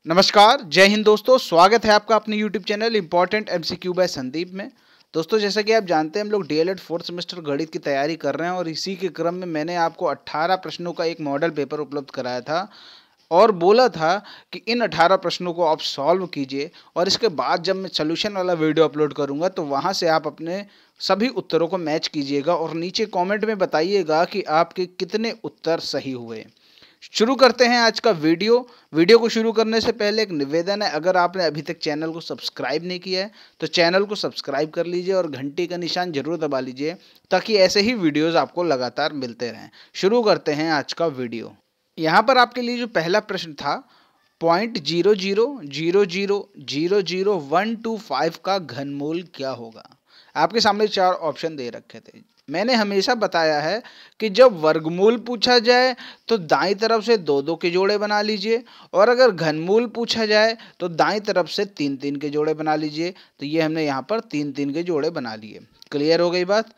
नमस्कार, जय हिंद दोस्तों। स्वागत है आपका अपने YouTube channel important MCQ by Sandeep में। दोस्तों, जैसा कि आप जानते हैं, हम लोग DLED 4th सेमेस्टर गणित की तैयारी कर रहे हैं और इसी के क्रम में मैंने आपको 18 प्रश्नों का एक मॉडल पेपर उपलब्ध कराया था और बोला था कि इन 18 प्रश्नों को आप सॉल्व कीजिए और इसके बाद जब मैं सोल्यूशन वाला वीडियो अपलोड करूंगा तो वहां से आप अपने सभी उत्तरों को मैच कीजिएगा और नीचे कमेंट में बताइएगा कि आपके कितने उत्तर सही हुए। शुरू करते हैं आज का वीडियो को शुरू करने से पहले एक निवेदन है, अगर आपने अभी तक चैनल को सब्सक्राइब नहीं किया है तो चैनल को सब्सक्राइब कर लीजिए और घंटी का निशान जरूर दबा लीजिए ताकि ऐसे ही वीडियोस आपको लगातार मिलते रहें। शुरू करते हैं आज का वीडियो। यहाँ पर आपके लिए जो पहला प्रश्न था 0.0000000125 का घनमूल क्या होगा। आपके सामने 4 ऑप्शन दे रखे थे। मैंने हमेशा बताया है कि जब वर्गमूल पूछा जाए तो दाईं तरफ से 2-2 के जोड़े बना लीजिए और अगर घनमूल पूछा जाए तो दाईं तरफ से 3-3 के जोड़े बना लीजिए। तो ये हमने यहाँ पर 3-3 के जोड़े बना लिए। क्लियर हो गई बात।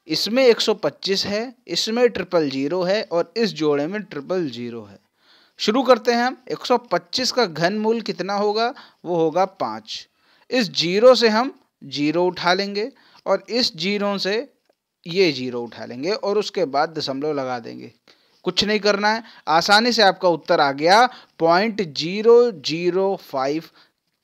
इसमें 125 है, इसमें 000 है और इस जोड़े में 000 है। शुरू करते हैं हम। 125 का घनमूल कितना होगा? वो होगा 5। इस जीरो से हम जीरो उठा लेंगे और इस जीरो से ये जीरो उठा लेंगे और उसके बाद दशमलव लगा देंगे। कुछ नहीं करना है, आसानी से आपका उत्तर आ गया 0.005।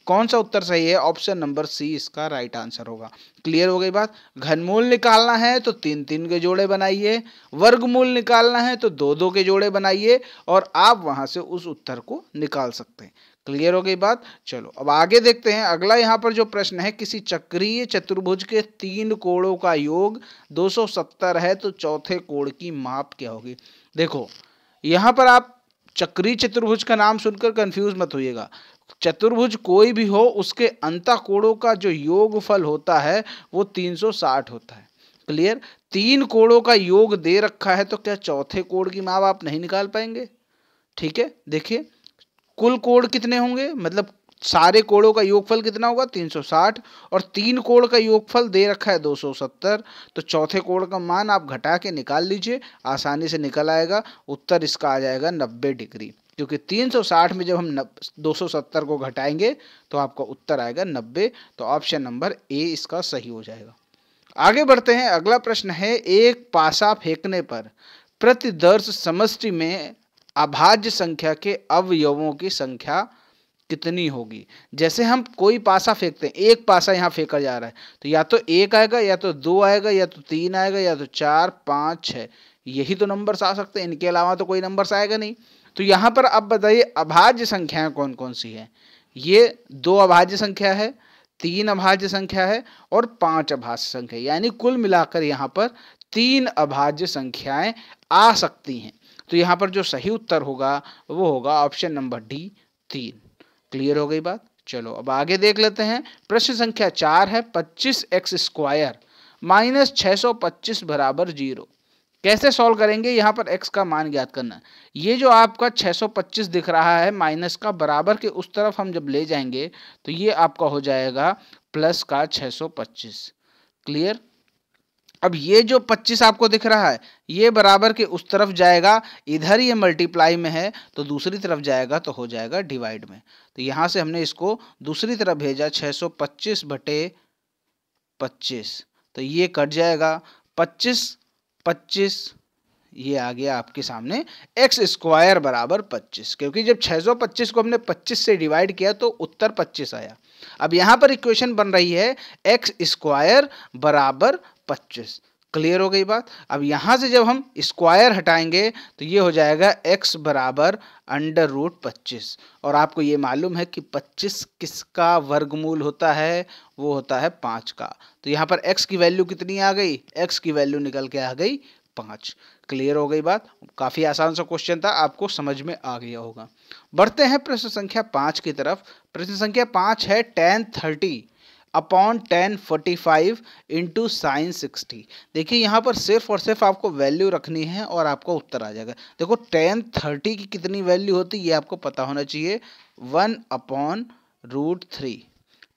कौन सा उत्तर सही है? ऑप्शन नंबर सी इसका राइट आंसर होगा। क्लियर हो गई बात। घनमूल निकालना है तो 3-3 के जोड़े बनाइए, वर्गमूल निकालना है तो 2-2 के जोड़े बनाइए और आप वहां से उस उत्तर को निकाल सकते हैं। क्लियर हो गई बात। चलो अब आगे देखते हैं। अगला यहाँ पर जो प्रश्न है, किसी चक्रीय चतुर्भुज के 3 कोणों का योग 270 है तो चौथे कोण की माप क्या होगी। देखो, यहाँ पर आप चक्रीय चतुर्भुज का नाम सुनकर कंफ्यूज मत होइएगा। चतुर्भुज कोई भी हो, उसके अंतःकोणों का जो योगफल होता है वो 360 होता है। क्लियर। 3 कोणों का योग दे रखा है तो क्या चौथे कोण की माप आप नहीं निकाल पाएंगे? ठीक है, देखिए कुल कोण कितने होंगे, मतलब सारे कोणों का योगफल कितना होगा? 360 और 3 कोण का योगफल दे रखा है 270। तो चौथे कोण का मान आप घटा के निकाल लीजिए, आसानी से निकल आएगा। उत्तर इसका आ जाएगा 90 डिग्री, क्योंकि 360 में जब हम 270 को घटाएंगे तो आपका उत्तर आएगा 90। तो ऑप्शन नंबर ए इसका सही हो जाएगा। आगे बढ़ते हैं। अगला प्रश्न है, एक पासा फेंकने पर प्रतिदर्श समष्टि में अभाज्य संख्या के अवयवों की संख्या कितनी होगी। जैसे हम कोई पासा फेंकते हैं, एक पासा यहाँ फेंका जा रहा है तो या तो 1 आएगा, या तो 2 आएगा, या तो 3 आएगा, या तो 4, 5, 6, यही तो नंबर्स आ सकते हैं। इनके अलावा तो कोई नंबर्स आएगा नहीं। तो यहाँ पर अब बताइए अभाज्य संख्याएं कौन कौन सी हैं। ये 2 अभाज्य संख्या है, 3 अभाज्य संख्या है और 5 अभाज्य संख्या, यानी कुल मिलाकर यहाँ पर 3 अभाज्य संख्याएं आ सकती हैं। तो यहाँ पर जो सही उत्तर होगा वो होगा ऑप्शन नंबर डी, 3। क्लियर हो गई बात। चलो अब आगे देख लेते हैं। प्रश्न संख्या 4 है, 25x² माइनस 625 बराबर 0। कैसे सॉल्व करेंगे? यहाँ पर x का मान ज्ञात करना है। ये जो आपका 625 दिख रहा है माइनस का बराबर के उस तरफ हम जब ले जाएंगे तो ये आपका हो जाएगा प्लस का 625। क्लियर। अब ये जो 25 आपको दिख रहा है ये बराबर के उस तरफ जाएगा, इधर ये मल्टीप्लाई में है तो दूसरी तरफ जाएगा तो हो जाएगा डिवाइड में। तो यहाँ से हमने इसको दूसरी तरफ भेजा, 625 बटे 25, तो ये कट जाएगा। 25 ये आ गया आपके सामने x² बराबर 25, क्योंकि जब 625 को हमने 25 से डिवाइड किया तो उत्तर 25 आया। अब यहाँ पर इक्वेशन बन रही है x² बराबर 25। क्लियर हो गई बात। अब यहाँ से जब हम स्क्वायर हटाएंगे तो ये हो जाएगा x बराबर √25। और आपको ये मालूम है कि 25 किसका वर्गमूल होता है? वो होता है 5 का। तो यहाँ पर x की वैल्यू कितनी आ गई? x की वैल्यू निकल के आ गई 5। क्लियर हो गई बात। काफी आसान सा क्वेश्चन था, आपको समझ में आ गया होगा। बढ़ते हैं प्रश्न संख्या 5 की तरफ। प्रश्न संख्या 5 है, tan 30 upon tan 45 into sin 60। देखिए यहाँ पर सिर्फ और सिर्फ आपको वैल्यू रखनी है और आपका उत्तर आ जाएगा। देखो tan 30 की कितनी वैल्यू होती है ये आपको पता होना चाहिए, 1/√3।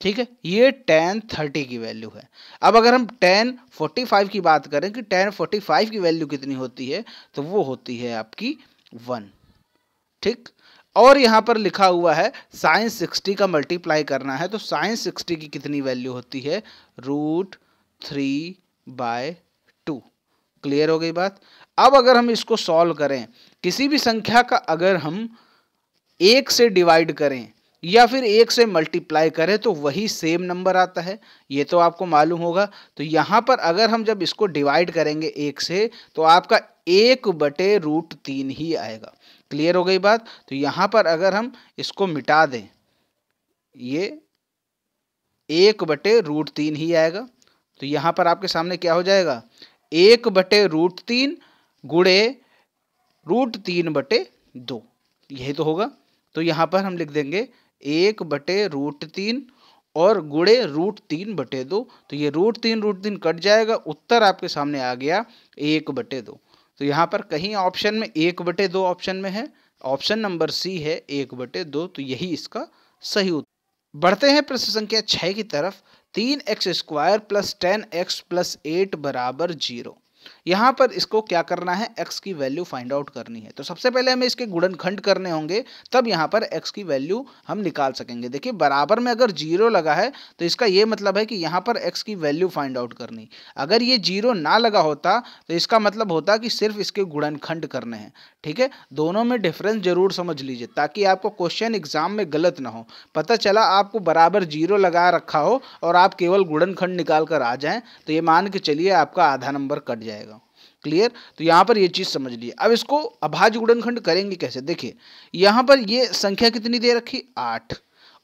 ठीक है, ये tan 30 की वैल्यू है। अब अगर हम tan 45 की बात करें कि tan 45 की वैल्यू कितनी होती है तो वो होती है आपकी 1। ठीक। और यहाँ पर लिखा हुआ है साइन 60 का मल्टीप्लाई करना है, तो साइन 60 की कितनी वैल्यू होती है, √3/2। क्लियर हो गई बात। अब अगर हम इसको सॉल्व करें, किसी भी संख्या का अगर हम 1 से डिवाइड करें या फिर 1 से मल्टीप्लाई करें तो वही सेम नंबर आता है, ये तो आपको मालूम होगा। तो यहाँ पर अगर हम जब इसको डिवाइड करेंगे 1 से तो आपका 1/√3 ही आएगा। क्लियर हो गई बात। तो यहाँ पर अगर हम इसको मिटा दें, ये 1/√3 ही आएगा। तो यहाँ पर आपके सामने क्या हो जाएगा, 1/√3 गुणे √3/2, यही तो होगा। तो यहाँ पर हम लिख देंगे 1/√3 और गुणे √3/2। तो ये √3 कट जाएगा, उत्तर आपके सामने आ गया 1/2। तो यहाँ पर कहीं ऑप्शन में 1/2 ऑप्शन में है, ऑप्शन नंबर सी है 1/2, तो यही इसका सही उत्तर। बढ़ते हैं प्रश्न संख्या 6 की तरफ। 3x² + 10x + 8 = 0। यहाँ पर इसको क्या करना है, x की वैल्यू फाइंड आउट करनी है। तो सबसे पहले हमें इसके गुणनखंड करने होंगे, तब यहाँ पर x की वैल्यू हम निकाल सकेंगे। देखिए बराबर में अगर 0 लगा है तो इसका ये मतलब है कि यहाँ पर x की वैल्यू फाइंड आउट करनी। अगर ये 0 ना लगा होता तो इसका मतलब होता कि सिर्फ इसके गुणनखंड करने हैं। ठीक है, दोनों में डिफरेंस जरूर समझ लीजिए ताकि आपको क्वेश्चन एग्जाम में गलत ना हो। पता चला आपको बराबर 0 लगा रखा हो और आप केवल गुणनखंड निकाल कर आ जाएं तो ये मान के चलिए आपका आधा नंबर कट जाएगा। क्लियर। तो यहाँ पर ये चीज समझ लीजिए। अब इसको अभाज्य गुणनखंड करेंगे कैसे, देखिए यहाँ पर ये संख्या कितनी दे रखी, 8,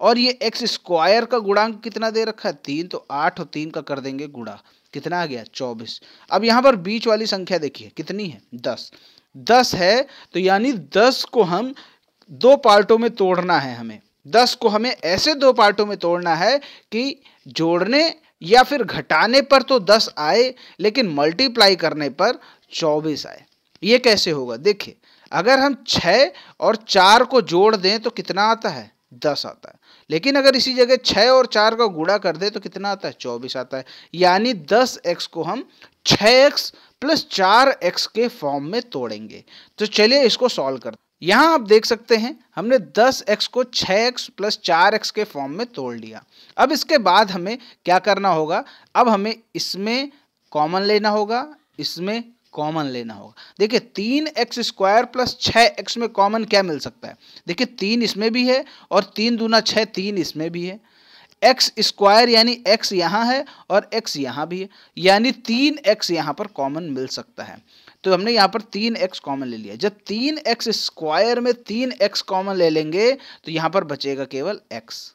और ये x² का गुणांक कितना दे रखा है, 3। तो 8 और 3 का कर देंगे गुणा, कितना आ गया, 24। अब यहाँ पर बीच वाली संख्या देखिए कितनी है, 10 है। तो यानी 10 को हम 2 पार्टों में तोड़ना है हमें। 10 को हमें ऐसे 2 पार्टों में तोड़ना है कि जोड़ने या फिर घटाने पर तो 10 आए लेकिन मल्टीप्लाई करने पर 24 आए। ये कैसे होगा, देखिए अगर हम 6 और 4 को जोड़ दें तो कितना आता है, 10 आता है। लेकिन अगर इसी जगह 6 और 4 का गुणा कर दें तो कितना आता है, 24 आता है। यानी 10x को हम 6x + 4x के फॉर्म में तोड़ेंगे। तो चलिए इसको सॉल्व करते हैं। यहाँ आप देख सकते हैं हमने 10x को 6x + 4x के फॉर्म में तोड़ लिया। अब इसके बाद हमें क्या करना होगा, अब हमें इसमें कॉमन लेना होगा, इसमें कॉमन लेना होगा। देखिए 3x² + 6x में कॉमन क्या मिल सकता है, देखिए 3 इसमें भी है और 3 दूना 6, 3 इसमें भी है। x² यानी x यहाँ है और x यहाँ भी है, यानी 3x यहाँ पर कॉमन मिल सकता है। तो हमने यहाँ पर 3x कॉमन ले लिया। जब 3x² में 3x कॉमन ले लेंगे तो यहाँ पर बचेगा केवल x।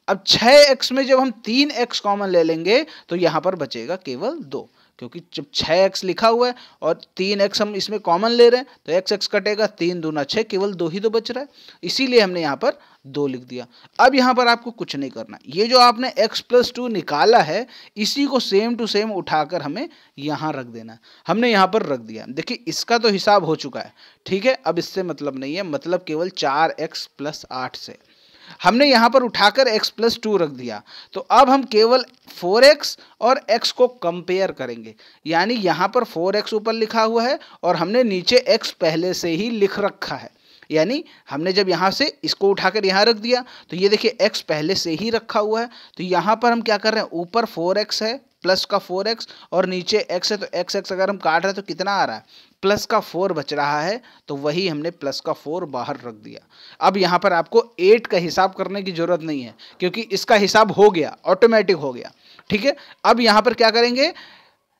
अब 6x में जब हम 3x कॉमन ले लेंगे तो यहाँ पर बचेगा केवल 2, क्योंकि जब 6x लिखा हुआ है और 3x हम इसमें कॉमन ले रहे हैं तो x कटेगा, 3 दूना 6, केवल 2 ही तो बच रहा है, इसीलिए हमने यहाँ पर 2 लिख दिया। अब यहाँ पर आपको कुछ नहीं करना, ये जो आपने x + 2 निकाला है इसी को सेम टू सेम उठाकर हमें यहाँ रख देना है। हमने यहाँ पर रख दिया। देखिए इसका तो हिसाब हो चुका है, ठीक है, अब इससे मतलब नहीं है, मतलब केवल 4x + 8 से हमने यहाँ पर उठाकर x + 2 रख दिया। तो अब हम केवल 4x और x को कंपेयर करेंगे, यानी यहाँ पर 4x ऊपर लिखा हुआ है और हमने नीचे x पहले से ही लिख रखा है। यानी हमने जब यहाँ से इसको उठाकर यहाँ रख दिया तो ये देखिए x पहले से ही रखा हुआ है। तो यहाँ पर हम क्या कर रहे हैं, ऊपर 4x है प्लस का 4x और नीचे x है, तो x अगर हम काट रहे हैं तो कितना आ रहा है, प्लस का 4 बच रहा है, तो वही हमने प्लस का 4 बाहर रख दिया। अब यहाँ पर आपको 8 का हिसाब करने की जरूरत नहीं है क्योंकि इसका हिसाब हो गया, ऑटोमेटिक हो गया। ठीक है, अब यहाँ पर क्या करेंगे,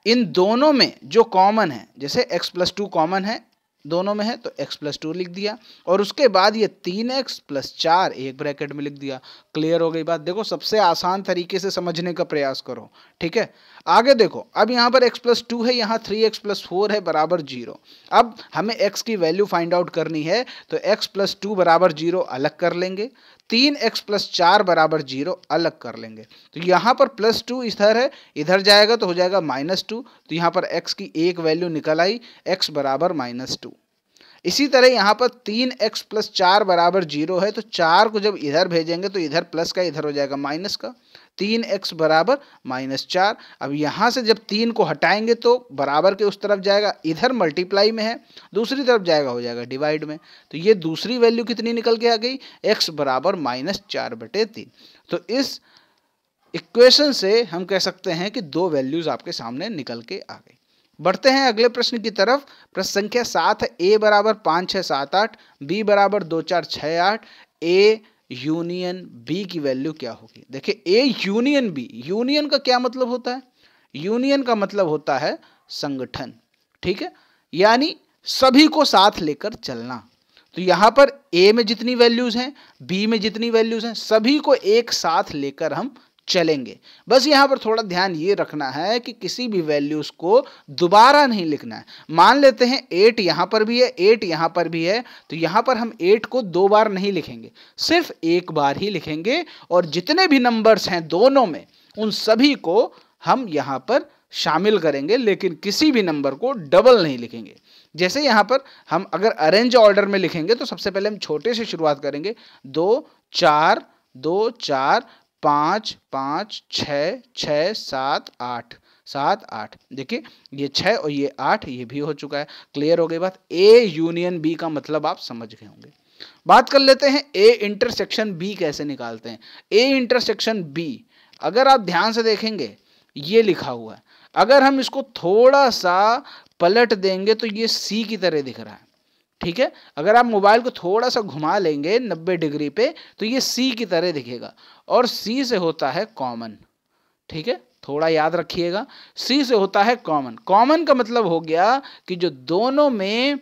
इन दोनों में जो कॉमन है, जैसे x + 2 कॉमन है दोनों में है तो x + 2 लिख दिया और उसके बाद ये 3x + 4 एक ब्रैकेट में लिख दिया। क्लियर हो गई बात। देखो सबसे आसान तरीके से समझने का प्रयास करो, ठीक है। आगे देखो, अब यहाँ पर x + 2 है, यहाँ 3x + 4 है बराबर 0। अब हमें x की वैल्यू फाइंड आउट करनी है तो x + 2 बराबर 0 अलग कर लेंगे, 3x + 4 बराबर 0 अलग कर लेंगे। तो यहाँ पर +2 इधर है, इधर जाएगा तो हो जाएगा -2। तो यहाँ पर x की एक वैल्यू निकल आई, x बराबर -2। इसी तरह यहाँ पर 3x + 4 बराबर 0 है, तो 4 को जब इधर भेजेंगे तो इधर प्लस का इधर हो जाएगा माइनस का। 3x बराबर -4। अब यहाँ से जब 3 को हटाएंगे तो बराबर के उस तरफ जाएगा, इधर मल्टीप्लाई में है, दूसरी तरफ जाएगा हो जाएगा डिवाइड में। तो ये दूसरी वैल्यू कितनी निकल के आ गई, x बराबर -4/3। तो इस इक्वेशन से हम कह सकते हैं कि दो वैल्यूज आपके सामने निकल के आ गई। बढ़ते हैं अगले प्रश्न की तरफ। प्रश्न संख्या 7 है, a बराबर 5 6 7 8, b बराबर 2 4 6 8, a यूनियन b की वैल्यू क्या होगी। देखिए a यूनियन b, यूनियन का क्या मतलब होता है, यूनियन का मतलब होता है संगठन, ठीक है, यानी सभी को साथ लेकर चलना। तो यहां पर a में जितनी वैल्यूज हैं, b में जितनी वैल्यूज हैं, सभी को एक साथ लेकर हम चलेंगे। बस यहां पर थोड़ा ध्यान ये रखना है कि किसी भी वैल्यूज को दोबारा नहीं लिखना है। मान लेते हैं 8 यहां पर भी है, 8 यहां पर भी है, तो यहां पर हम 8 को 2 बार नहीं लिखेंगे, सिर्फ एक बार ही लिखेंगे, और जितने भी नंबर्स हैं दोनों में उन सभी को हम यहां पर शामिल करेंगे, लेकिन किसी भी नंबर को डबल नहीं लिखेंगे। जैसे यहां पर हम अगर अरेंज ऑर्डर में लिखेंगे तो सबसे पहले हम छोटे से शुरुआत करेंगे, 2 4 2 4 5 5 6 6 7 8 7 8। देखिए ये 6 और ये 8, ये भी हो चुका है। क्लियर हो गई बात। ए यूनियन बी का मतलब आप समझ गए होंगे। बात कर लेते हैं ए इंटरसेक्शन बी कैसे निकालते हैं। ए इंटरसेक्शन बी अगर आप ध्यान से देखेंगे ये लिखा हुआ है, अगर हम इसको थोड़ा सा पलट देंगे तो ये सी की तरह दिख रहा है, ठीक है। अगर आप मोबाइल को थोड़ा सा घुमा लेंगे 90 डिग्री पे तो ये सी की तरह दिखेगा, और सी से होता है कॉमन, ठीक है, थोड़ा याद रखिएगा, सी से होता है कॉमन। कॉमन का मतलब हो गया कि जो दोनों में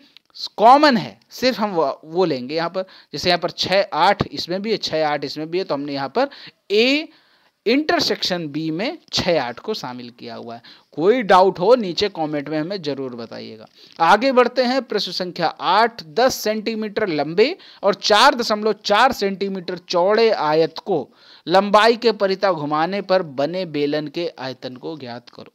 कॉमन है सिर्फ हम वो लेंगे। यहाँ पर जैसे यहाँ पर 6 8 इसमें भी है, 6 8 इसमें भी है, तो हमने यहाँ पर ए इंटरसेक्शन बी में 6 8 को शामिल किया हुआ है। कोई डाउट हो नीचे कमेंट में हमें जरूर बताइएगा। आगे बढ़ते हैं। प्रश्न संख्या 8, 10 सेंटीमीटर लंबे और 4.4 सेंटीमीटर चौड़े आयत को लंबाई के परिता घुमाने पर बने बेलन के आयतन को ज्ञात करो।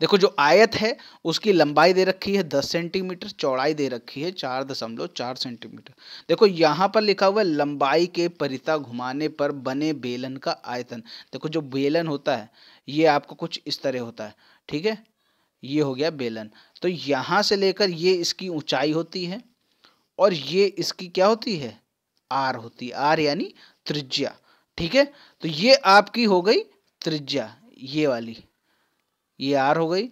देखो जो आयत है उसकी लंबाई दे रखी है 10 सेंटीमीटर, चौड़ाई दे रखी है 4.4 सेंटीमीटर। देखो यहाँ पर लिखा हुआ है लंबाई के परिता घुमाने पर बने बेलन का आयतन। देखो जो बेलन होता है ये आपको कुछ इस तरह होता है, ठीक है, ये हो गया बेलन। तो यहाँ से लेकर ये इसकी ऊंचाई होती है और ये इसकी क्या होती है, आर होती है, आर यानी त्रिज्या, ठीक है। तो ये आपकी हो गई त्रिज्या, ये वाली, ये आर हो गई,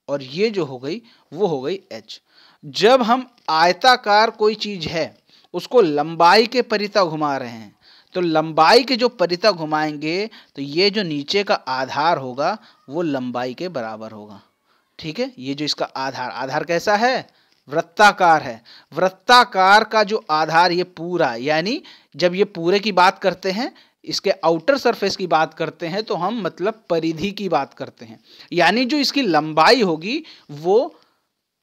और ये जो हो गई वो हो गई एच। जब हम आयताकार कोई चीज है उसको लंबाई के परिता घुमा रहे हैं तो लंबाई के जो परिता घुमाएंगे तो ये जो नीचे का आधार होगा वो लंबाई के बराबर होगा, ठीक है। ये जो इसका आधार, आधार कैसा है, वृत्ताकार है। वृत्ताकार का जो आधार ये पूरा, यानी जब ये पूरे की बात करते हैं, इसके आउटर सरफेस की बात करते हैं तो हम मतलब परिधि की बात करते हैं, यानी जो इसकी लंबाई होगी वो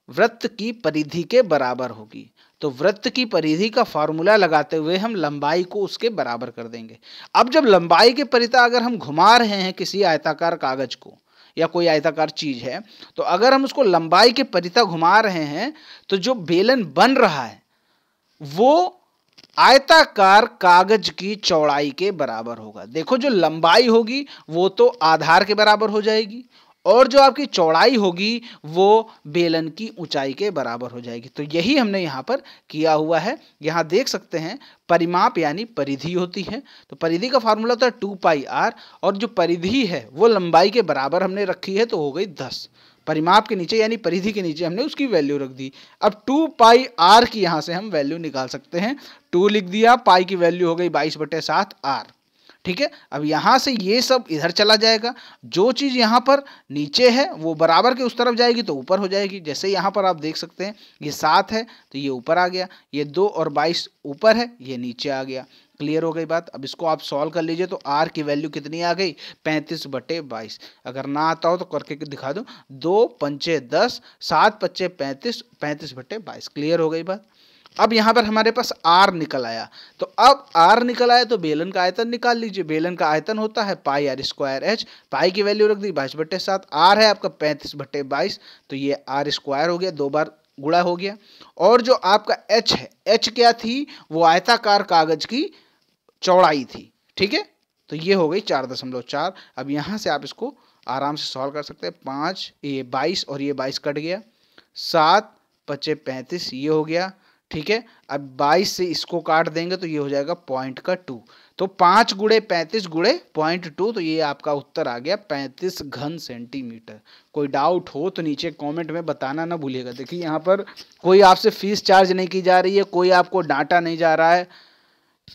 वृत्त की परिधि के बराबर होगी। तो वृत्त की परिधि का फॉर्मूला लगाते हुए हम लंबाई को उसके बराबर कर देंगे। अब जब लंबाई के परिता अगर हम घुमा रहे हैं किसी आयताकार कागज को या कोई आयताकार चीज है, तो अगर हम उसको लंबाई के परिता घुमा रहे हैं तो जो बेलन बन रहा है वो आयताकार कागज की चौड़ाई के बराबर होगा। देखो जो लंबाई होगी वो तो आधार के बराबर हो जाएगी, और जो आपकी चौड़ाई होगी वो बेलन की ऊंचाई के बराबर हो जाएगी। तो यही हमने यहाँ पर किया हुआ है। यहाँ देख सकते हैं परिमाप यानी परिधि होती है, तो परिधि का फार्मूला होता है 2πr, और जो परिधि है वो लंबाई के बराबर हमने रखी है, तो हो गई 10। परिमाप के नीचे यानी परिधि के नीचे हमने उसकी वैल्यू रख दी। अब 2πr की यहाँ से हम वैल्यू निकाल सकते हैं। 2 लिख दिया, पाई की वैल्यू हो गई 22/7 r, ठीक है। अब यहाँ से ये सब इधर चला जाएगा, जो चीज़ यहाँ पर नीचे है वो बराबर के उस तरफ जाएगी तो ऊपर हो जाएगी। जैसे यहाँ पर आप देख सकते हैं ये 7 है तो ये ऊपर आ गया, ये 2 और 22 ऊपर है, ये नीचे आ गया। क्लियर हो गई बात। अब इसको आप सॉल्व कर लीजिए तो आर की वैल्यू कितनी आ गई, 35/22। अगर ना आता हो तो करके दिखा दो, 2 पंचे 10, 7 पच्चे 35, 35/22। क्लियर हो गई बात। अब यहाँ पर हमारे पास आर निकल आया, तो अब आर निकल आया तो बेलन का आयतन निकाल लीजिए। बेलन का आयतन होता है πr²h, पाई की वैल्यू रख दी 22/7, आर है आपका 35/22, तो ये r² हो गया, 2 बार गुणा हो गया। और जो आपका h है, h क्या थी, वो आयताकार कागज की चौड़ाई थी, ठीक है, तो ये हो गई 4.4। अब यहाँ से आप इसको आराम से सॉल्व कर सकते हैं। 5 ये 22 और ये 22 कट गया, 7 5 35 ये हो गया, ठीक है। अब 22 से इसको काट देंगे तो ये हो जाएगा पॉइंट का 2, तो 5 गुणे 35 गुणे 0.2, तो ये आपका उत्तर आ गया 35 घन सेंटीमीटर। कोई डाउट हो तो नीचे कमेंट में बताना ना भूलिएगा। देखिए यहाँ पर कोई आपसे फीस चार्ज नहीं की जा रही है, कोई आपको डांटा नहीं जा रहा है,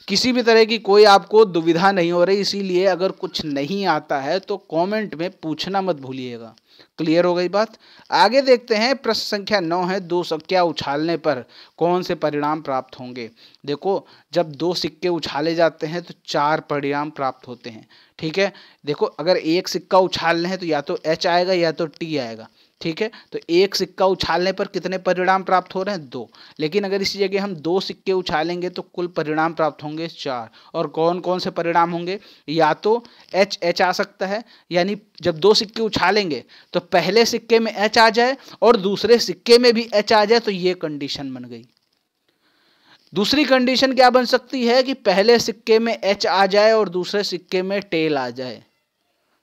किसी भी तरह की कोई आपको दुविधा नहीं हो रही, इसीलिए अगर कुछ नहीं आता है तो कमेंट में पूछना मत भूलिएगा। क्लियर हो गई बात। आगे देखते हैं, प्रश्न संख्या 9 है, 2 सिक्के उछालने पर कौन से परिणाम प्राप्त होंगे। देखो जब 2 सिक्के उछाले जाते हैं तो 4 परिणाम प्राप्त होते हैं, ठीक है। देखो अगर एक सिक्का उछालने हैं तो या तो H आएगा या तो T आएगा, ठीक है। तो एक सिक्का उछालने पर कितने परिणाम प्राप्त हो रहे हैं, 2। लेकिन अगर इसी जगह हम 2 सिक्के उछालेंगे तो कुल परिणाम प्राप्त होंगे 4। और कौन कौन से परिणाम होंगे, या तो H आ सकता है, यानी जब 2 सिक्के उछालेंगे तो पहले सिक्के में H आ जाए और दूसरे सिक्के में भी H आ जाए, तो ये कंडीशन बन गई। दूसरी कंडीशन क्या बन सकती है कि पहले सिक्के में H आ जाए और दूसरे सिक्के में टेल आ जाए।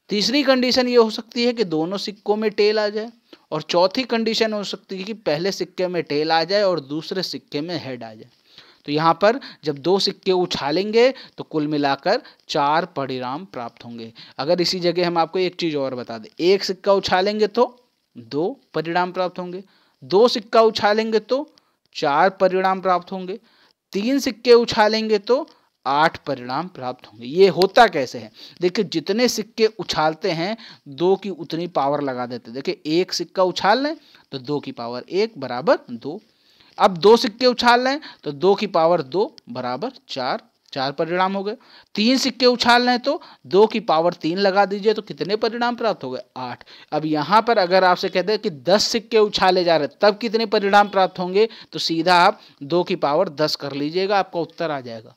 तीसरी कंडीशन ये हो सकती है कि दोनों सिक्कों में टेल आ जाए। और चौथी कंडीशन हो सकती है कि पहले सिक्के में टेल आ जाए और दूसरे सिक्के में हेड आ जाए। तो यहाँ पर जब 2 सिक्के उछालेंगे तो कुल मिलाकर 4 परिणाम प्राप्त होंगे। अगर इसी जगह हम आपको एक चीज़ और बता दें, एक सिक्का उछालेंगे तो 2 परिणाम प्राप्त होंगे, 2 सिक्का उछालेंगे तो 4 परिणाम प्राप्त होंगे, 3 सिक्के उछालेंगे तो 8 परिणाम प्राप्त होंगे। ये होता कैसे है, देखिए जितने सिक्के उछालते हैं 2 की उतनी पावर लगा देते हैं। देखिए एक सिक्का उछाल लें तो 2 की पावर 1 बराबर 2। अब 2 सिक्के उछाल लें तो 2 की पावर 2 बराबर 4, 4 परिणाम हो गए। 3 सिक्के उछाल लें तो 2 की पावर 3 लगा दीजिए तो कितने परिणाम प्राप्त हो गए, 8। अब यहाँ पर अगर आपसे कहते हैं कि 10 सिक्के उछाले जा रहे तब कितने परिणाम प्राप्त होंगे, तो सीधा आप 2 की पावर 10 कर लीजिएगा, आपका उत्तर आ जाएगा।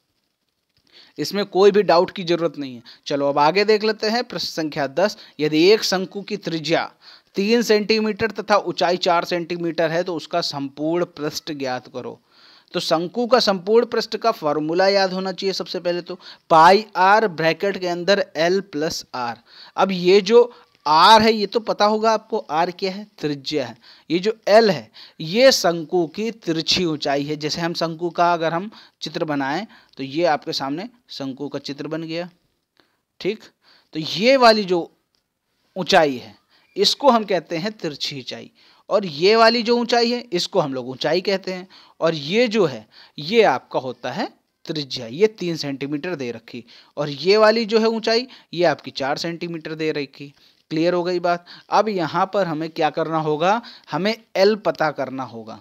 इसमें कोई भी डाउट की जरूरत नहीं है। चलो अब आगे देख लेते हैं, प्रश्न संख्या 10। यदि एक शंकु की त्रिज्या 3 सेंटीमीटर तथा ऊंचाई 4 सेंटीमीटर है तो उसका संपूर्ण पृष्ठ ज्ञात करो। तो शंकु का संपूर्ण पृष्ठ का फॉर्मूला याद होना चाहिए सबसे पहले तो, पाई आर ब्रैकेट के अंदर L प्लस आर। अब ये जो आर है ये तो पता होगा आपको, आर क्या है, त्रिज्या है। ये जो एल है ये शंकु की तिरछी ऊंचाई है। जैसे हम शंकु का अगर हम चित्र बनाएं तो ये आपके सामने शंकु का चित्र बन गया, ठीक। तो ये वाली जो ऊंचाई है इसको हम कहते हैं तिरछी ऊंचाई, और ये वाली जो ऊंचाई है इसको हम लोग ऊंचाई कहते हैं। और ये जो है ये आपका होता है त्रिज्या, ये 3 सेंटीमीटर दे रखी, और ये वाली जो है ऊंचाई ये आपकी 4 सेंटीमीटर दे रखी। क्लियर हो गई बात। अब यहाँ पर हमें क्या करना होगा, हमें L पता करना होगा।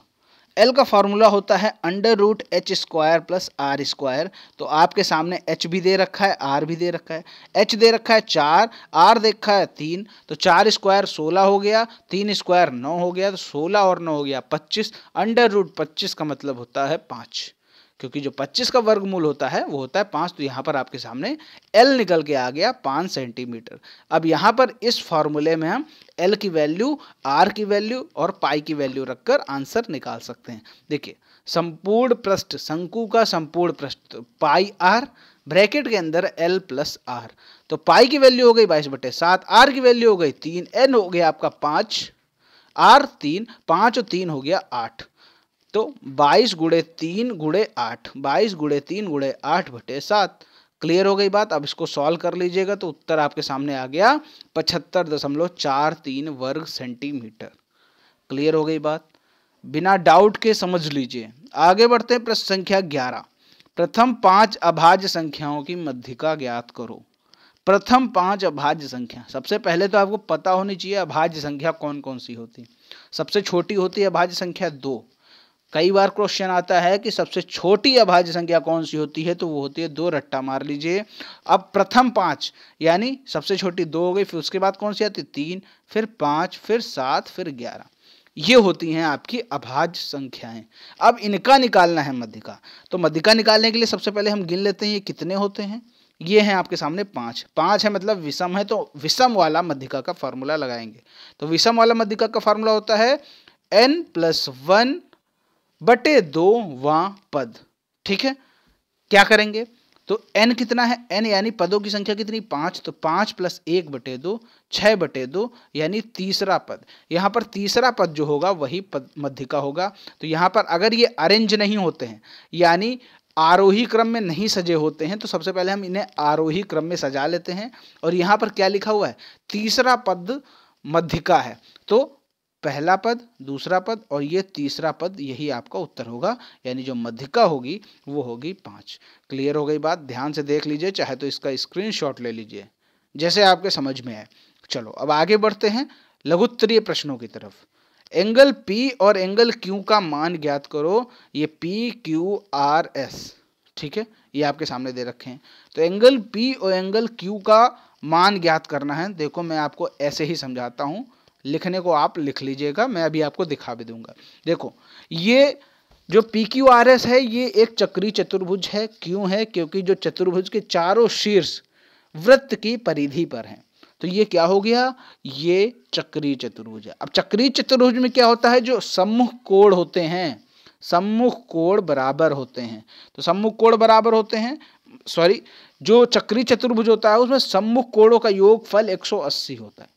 L का फॉर्मूला होता है √h² प्लस r²। तो आपके सामने h भी दे रखा है, r भी दे रखा है। h दे रखा है 4, r देखा है 3, तो 4 स्क्वायर 16 हो गया, 3 स्क्वायर 9 हो गया, तो 16 और 9 हो गया 25। √25 का मतलब होता है 5, क्योंकि जो 25 का वर्गमूल होता है वो होता है 5। तो यहाँ पर आपके सामने L निकल के आ गया 5 सेंटीमीटर। अब यहाँ पर इस फॉर्मूले में हम L की वैल्यू, R की वैल्यू और पाई की वैल्यू रखकर आंसर निकाल सकते हैं। देखिए संपूर्ण पृष्ठ, शंकु का संपूर्ण पृष्ठ पाई R ब्रैकेट के अंदर L प्लस R। तो पाई की वैल्यू हो गई 22/7, R की वैल्यू हो गई 3, N हो गया आपका 5, R 3, 5 और 3 हो गया 8। तो 22 गुणे 3 गुणे 8, 22 गुणे 3 गुणे 8/7। क्लियर हो गई बात। अब इसको सॉल्व कर लीजिएगा तो उत्तर आपके सामने आ गया 75.43 वर्ग सेंटीमीटर। क्लियर हो गई बात, बिना डाउट के समझ लीजिए। आगे बढ़ते हैं, प्रश्न संख्या 11। प्रथम 5 अभाज्य संख्याओं की मध्यिका ज्ञात करो। प्रथम 5 अभाज्य संख्या, सबसे पहले तो आपको पता होनी चाहिए अभाज्य संख्या कौन कौन सी होती। सबसे छोटी होती है अभाज्य संख्या 2। कई बार क्वेश्चन आता है कि सबसे छोटी अभाज्य संख्या कौन सी होती है, तो वो होती है 2, रट्टा मार लीजिए। अब प्रथम 5 यानी सबसे छोटी 2 हो गई, फिर उसके बाद कौन सी आती है 3, फिर 5, फिर 7, फिर 11। ये होती हैं आपकी अभाज्य संख्याएं। अब इनका निकालना है मध्यिका। तो मध्यिका निकालने के लिए सबसे पहले हम गिन लेते हैं ये कितने होते हैं। ये हैं आपके सामने 5। 5 है मतलब विषम है, तो विषम वाला मध्यिका का फॉर्मूला लगाएंगे। तो विषम वाला मध्यिका का फॉर्मूला होता है n+1/2वां पद। ठीक है, क्या करेंगे तो n कितना है, n यानी पदों की संख्या कितनी 5, तो 5 + 1/2 6/2 यानी तीसरा पद। यहाँ पर तीसरा पद जो होगा वही पद मध्यिका होगा। तो यहाँ पर अगर ये अरेंज नहीं होते हैं यानी आरोही क्रम में नहीं सजे होते हैं तो सबसे पहले हम इन्हें आरोही क्रम में सजा लेते हैं। और यहाँ पर क्या लिखा हुआ है, तीसरा पद मध्यिका है, तो पहला पद, दूसरा पद और ये तीसरा पद, यही आपका उत्तर होगा। यानी जो मध्यिका होगी वो होगी 5। क्लियर हो गई बात? ध्यान से देख लीजिए, चाहे तो इसका स्क्रीनशॉट ले लीजिए जैसे आपके समझ में आए। चलो अब आगे बढ़ते हैं लघुत्तरीय प्रश्नों की तरफ। एंगल P और एंगल Q का मान ज्ञात करो। ये PQRS, ठीक है, ये आपके सामने दे रखे हैं। तो एंगल P और एंगल Q का मान ज्ञात करना है। देखो मैं आपको ऐसे ही समझाता हूँ, लिखने को आप लिख लीजिएगा, मैं अभी आपको दिखा भी दूंगा। देखो ये जो PQRS है ये एक चक्रीय चतुर्भुज है। क्यों है? क्योंकि जो चतुर्भुज के चारों शीर्ष वृत्त की परिधि पर हैं। तो ये क्या हो गया, ये चक्रीय चतुर्भुज है। अब चक्रीय चतुर्भुज में क्या होता है, जो सम्मुख कोण होते हैं, सम्मुख कोण बराबर होते हैं। तो सम्मुख कोण बराबर होते हैं, सॉरी, जो चक्रीय चतुर्भुज होता है उसमें सम्मुख कोणों का योगफल 180 होता है।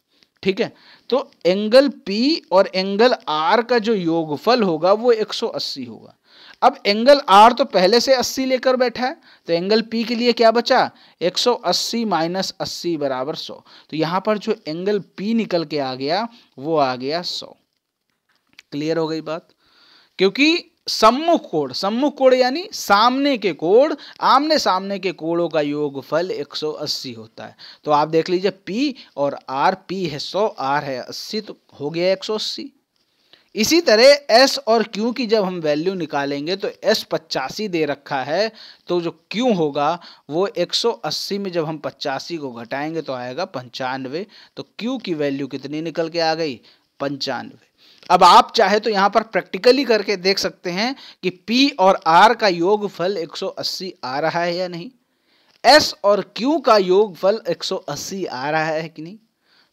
ठीक है, तो एंगल P और एंगल R का जो योगफल होगा वो 180 होगा। अब एंगल R तो पहले से 80 लेकर बैठा है, तो एंगल P के लिए क्या बचा, 180 - 80 = 100। तो यहां पर जो एंगल P निकल के आ गया वो आ गया 100। क्लियर हो गई बात? क्योंकि सम्मुख कोण यानी सामने के कोण, आमने सामने के कोणों का योगफल 180 होता है। तो आप देख लीजिए P और R, P है 100, R है 80, तो हो गया 180। इसी तरह S और Q की जब हम वैल्यू निकालेंगे तो S 85 दे रखा है, तो जो Q होगा वो 180 में जब हम 85 को घटाएंगे तो आएगा 95। तो Q की वैल्यू कितनी निकल के आ गई, 95। अब आप चाहे तो यहाँ पर प्रैक्टिकली करके देख सकते हैं कि P और R का योगफल 180 आ रहा है या नहीं, S और Q का योगफल 180 आ रहा है कि नहीं।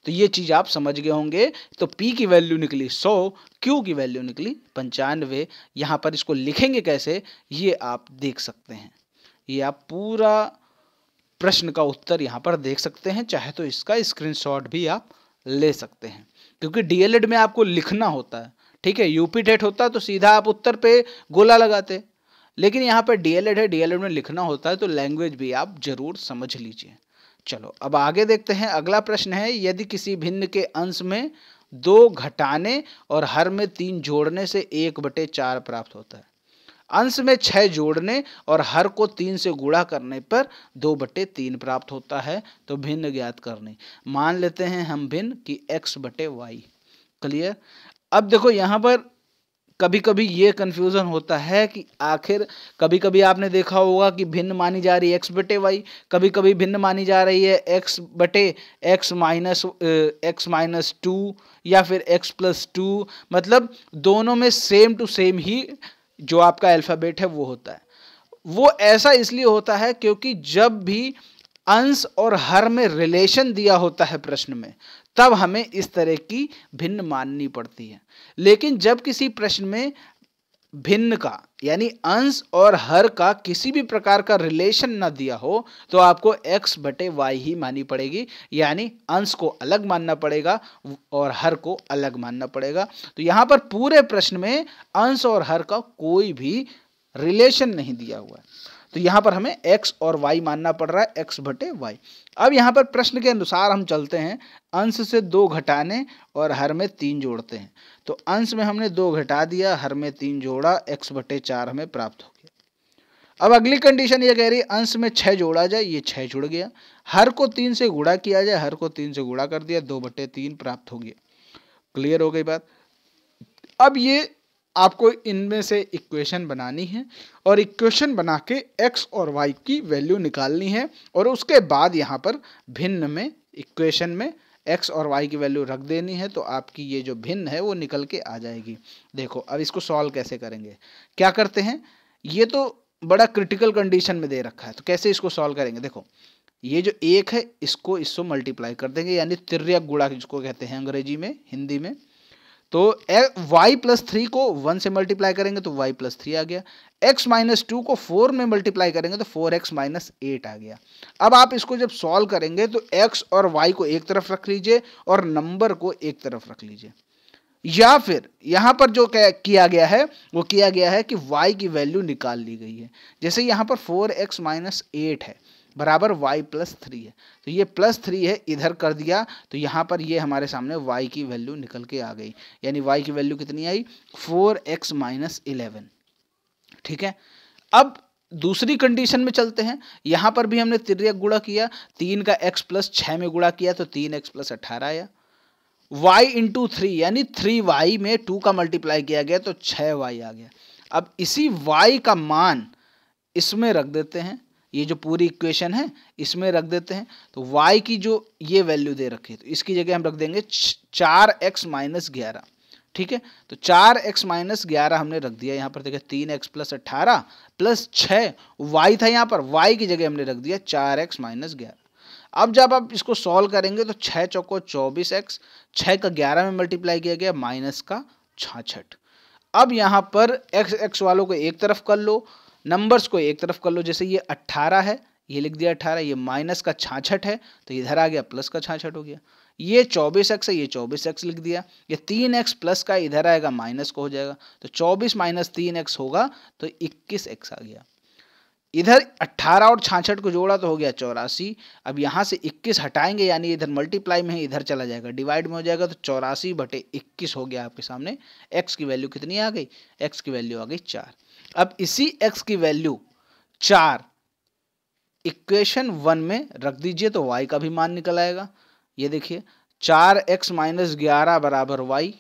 तो ये चीज आप समझ गए होंगे। तो P की वैल्यू निकली 100, Q की वैल्यू निकली 95। यहाँ पर इसको लिखेंगे कैसे ये आप देख सकते हैं। ये आप पूरा प्रश्न का उत्तर यहाँ पर देख सकते हैं, चाहे तो इसका स्क्रीनशॉट भी आप ले सकते हैं। क्योंकि डीएलएड में आपको लिखना होता है, ठीक है, यूपी टेट होता तो सीधा आप उत्तर पे गोला लगाते, लेकिन यहाँ पर डीएलएड है, डीएलएड में लिखना होता है, तो लैंग्वेज भी आप जरूर समझ लीजिए। चलो अब आगे देखते हैं। अगला प्रश्न है, यदि किसी भिन्न के अंश में 2 घटाने और हर में 3 जोड़ने से 1/4 प्राप्त होता है, अंश में 6 जोड़ने और हर को 3 से गुणा करने पर 2/3 प्राप्त होता है, तो भिन्न ज्ञात करनी। मान लेते हैं हम भिन्न कि x/y। क्लियर? अब देखो यहाँ पर कभी कभी ये कंफ्यूजन होता है कि आखिर कभी कभी आपने देखा होगा कि भिन्न मानी जा रही है x/y, कभी कभी भिन्न मानी जा रही है x/(x-2) या फिर x+2। मतलब दोनों में सेम टू सेम ही जो आपका अल्फाबेट है वो होता है। वो ऐसा इसलिए होता है क्योंकि जब भी अंश और हर में रिलेशन दिया होता है प्रश्न में, तब हमें इस तरह की भिन्न माननी पड़ती है। लेकिन जब किसी प्रश्न में भिन्न का यानी अंश और हर का किसी भी प्रकार का रिलेशन न दिया हो तो आपको x/y ही माननी पड़ेगी, यानी अंश को अलग मानना पड़ेगा और हर को अलग मानना पड़ेगा। तो यहाँ पर पूरे प्रश्न में अंश और हर का कोई भी रिलेशन नहीं दिया हुआ है, तो यहाँ पर हमें x और y मानना पड़ रहा है, x/y। अब यहाँ पर प्रश्न के अनुसार हम चलते हैं, अंश से 2 घटाने और हर में 3 जोड़ते हैं। तो अंश में हमने 2 घटा दिया, हर में 3 जोड़ा, x/4 हमें प्राप्त हो गया। अब अगली कंडीशन ये कह रही है अंश में 6 जोड़ा जाए, ये 6 जुड़ गया, हर को 3 से गुणा किया जाए, हर को 3 से गुणा कर दिया, 2/3 प्राप्त हो गया। क्लियर हो गई बात? अब ये आपको इनमें से इक्वेशन बनानी है और इक्वेशन बना के x और y की वैल्यू निकालनी है, और उसके बाद यहाँ पर भिन्न में इक्वेशन में x और y की वैल्यू रख देनी है, तो आपकी ये जो भिन्न है वो निकल के आ जाएगी। देखो अब इसको सॉल्व कैसे करेंगे, क्या करते हैं, ये तो बड़ा क्रिटिकल कंडीशन में दे रखा है, तो कैसे इसको सॉल्व करेंगे। देखो ये जो 1 है इसको इससे मल्टीप्लाई कर देंगे, यानी तिर्यक गुणा जिसको कहते हैं अंग्रेजी में, हिंदी में। तो y + 3 को 1 से मल्टीप्लाई करेंगे तो y + 3 आ गया, x माइनस 2 को 4 में मल्टीप्लाई करेंगे तो 4x माइनस 8 आ गया। अब आप इसको जब सॉल्व करेंगे तो x और y को एक तरफ रख लीजिए और नंबर को एक तरफ रख लीजिए, या फिर यहां पर जो किया गया है वो किया गया है कि y की वैल्यू निकाल ली गई है। जैसे यहां पर 4x माइनस 8 है बराबर y प्लस 3 है, तो ये प्लस 3 है, इधर कर दिया तो यहां पर ये हमारे सामने y की वैल्यू निकल के आ गई, यानी y की वैल्यू कितनी आई 4x माइनस 11। ठीक है, अब दूसरी कंडीशन में चलते हैं। यहां पर भी हमने तिर्यक गुणा किया, 3 का x प्लस 6 में गुणा किया तो 3x प्लस 18 आया। y इंटू 3 यानी 3y में 2 का मल्टीप्लाई किया गया तो 6y आ गया। अब इसी y का मान इसमें रख देते हैं, ये जो पूरी इक्वेशन है इसमें रख देते हैं, तो y की जो ये वैल्यू दे रखी है तो इसकी जगह हम रख देंगे 4x माइनस 11। ठीक है, तो 4x माइनस 11 हमने रख दिया। यहाँ पर देखिए 3x प्लस 18 प्लस 6 y था, यहाँ पर y की जगह हमने रख दिया 4x माइनस 11। अब जब आप इसको सॉल्व करेंगे तो 6 चौको 24x, 6 का 11 में मल्टीप्लाई किया गया माइनस का 66। अब यहाँ पर x वालों को एक तरफ कर लो, नंबर्स को एक तरफ कर लो। जैसे ये 18 है, ये लिख दिया 18, ये माइनस का 66 है तो इधर आ गया प्लस का 66 हो गया। ये 24x है, ये 24x लिख दिया। ये 3x प्लस का इधर आएगा माइनस को हो जाएगा, तो 24 माइनस 3x होगा तो 21x आ गया। इधर 18 और 66 को जोड़ा तो हो गया 84। अब यहाँ से 21 हटाएंगे यानी इधर मल्टीप्लाई में है, इधर चला जाएगा डिवाइड में हो जाएगा, तो 84/21 हो गया आपके सामने। x की वैल्यू कितनी आ गई, x की वैल्यू आ गई 4। अब इसी x की वैल्यू 4 इक्वेशन 1 में रख दीजिए तो y का भी मान निकल आएगा। ये देखिए 4x माइनस 11 बराबर y।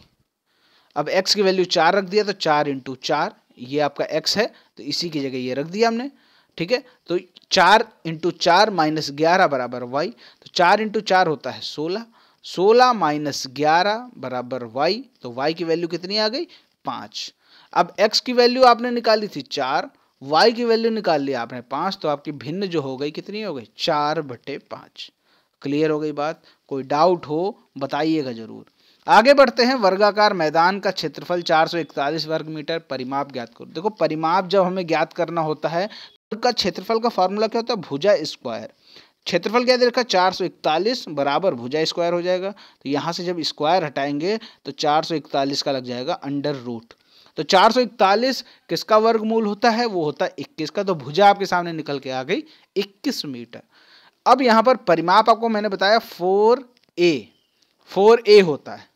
अब x की वैल्यू 4 रख दिया तो 4 इंटू 4, ये आपका x है तो इसी की जगह ये रख दिया हमने। ठीक है, तो 4 इंटू 4 माइनस 11 बराबर y, तो 4 इंटू 4 होता है 16, 16 माइनस 11 बराबर y, तो y की वैल्यू कितनी आ गई 5। अब x की वैल्यू आपने निकाली थी 4, y की वैल्यू निकाल लिया आपने 5, तो आपकी भिन्न जो हो गई कितनी हो गई 4/5। क्लियर हो गई बात? कोई डाउट हो बताइएगा जरूर। आगे बढ़ते हैं। वर्गाकार मैदान का क्षेत्रफल 441 वर्ग मीटर, परिमाप ज्ञात करो। देखो परिमाप जब हमें ज्ञात करना होता है तो का क्षेत्रफल का फॉर्मूला क्या होता है, भुजा स्क्वायर। क्षेत्रफल क्या दे रखा 441 बराबर भुजा स्क्वायर हो जाएगा, तो यहाँ से जब स्क्वायर हटाएंगे तो 441 का लग जाएगा अंडर रूट। तो 441 किसका वर्गमूल होता है, वो होता है 21 का, तो भुजा आपके सामने निकल के आ गई 21 मीटर। अब यहाँ पर परिमाप आपको मैंने बताया 4a होता है।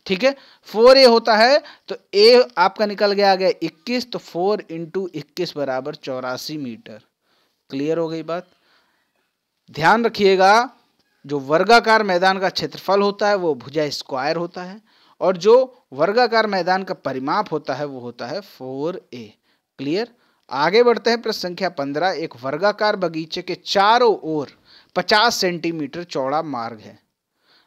ठीक है, 4a होता है तो a आपका निकल गया आ गया 21, तो 4 इंटू 21 बराबर 84 मीटर। क्लियर हो गई बात? ध्यान रखिएगा, जो वर्गाकार मैदान का क्षेत्रफल होता है वो भुजा स्क्वायर होता है, और जो वर्गाकार मैदान का परिमाप होता है वो होता है 4a। क्लियर? आगे बढ़ते हैं। प्रश्न संख्या 15। एक वर्गाकार बगीचे के चारों ओर 50 सेंटीमीटर चौड़ा मार्ग है।